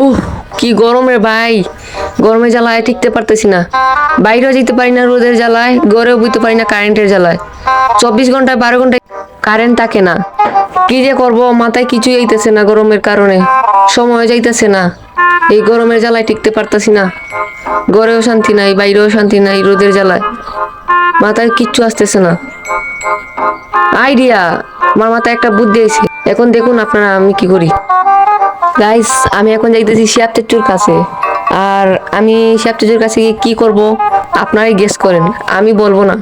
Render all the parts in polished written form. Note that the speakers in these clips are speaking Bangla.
উহ, কি গরম রে ভাই। গরমে জ্বালায় টিকতে পারতেছি না। বাইরেও যেতে পারি না রোদের জ্বালায়, ঘরেও বুঝতে পারি না কারেন্টের জ্বালায়। 24 ঘন্টায় 12 ঘন্টায় কারেন্ট থাকে না। কি যে করব, মাথায় কিছুই আইতেছে না গরমের কারণে। সময় যাইতেছে না। এই গরমের জ্বালায় টিকতে পারতাছি না। ঘরেও শান্তি নাই, বাইরেও শান্তি নাই, রোদের জ্বালায় মাথায় কিচ্ছু আসতেছে না। আইডিয়া, আমার মাথায় একটা বুদ্ধি আইছে। এখন দেখুন আপনারা আমি কি করি। গাইস, আমি এখন যাইতেছি শিয়াব চাচুর কাছে। আর আমি শিয়াব চাচুর কাছে গিয়ে কি করব আপনারাই গেস করেন, আমি বলবো না।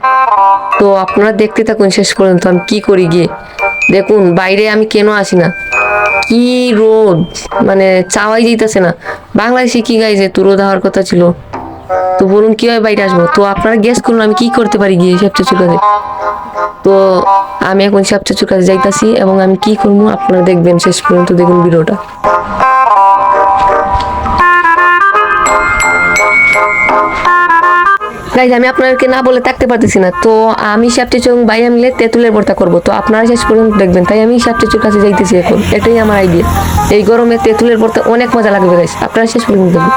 তো আপনারা দেখতে থাকুন শেষ পর্যন্ত আমি কি করি গিয়ে। দেখুন বাইরে আমি কেন আসি না, কি রোদ, মানে চাওয়াই যাইতেছে না। বাংলাদেশে কি গাইছে, তো রোদ হওয়ার কথা ছিল। তো বলুন কিভাবে বাইরে আসবো, তো আপনারা গেস করুন আমি কি করতে পারি গিয়ে শিয়াব চাচুর কাছে। তো আমি এখন শিয়াব চাচুর কাছে যাইতাছি এবং আমি কি করবো আপনারা দেখবেন, শেষ পর্যন্ত দেখুন ভিডিওটা। গাইজ, আমি আপনাদেরকে না বলে থাকতে পারতেছি না। তো আমি শিয়াব চাচু এবং ভাইয়া মিলে তেঁতুলের ভর্তা করবো। তো আপনারা শেষ পর্যন্ত দেখবেন, তাই আমি শিয়াব চাচুর কাছে যাইতেছি এখন। এটাই আমার আইডিয়া। এই গরমে তেঁতুলের ভর্তা অনেক মজা লাগবে গাইজ, আপনারা শেষ পর্যন্ত দেখবেন।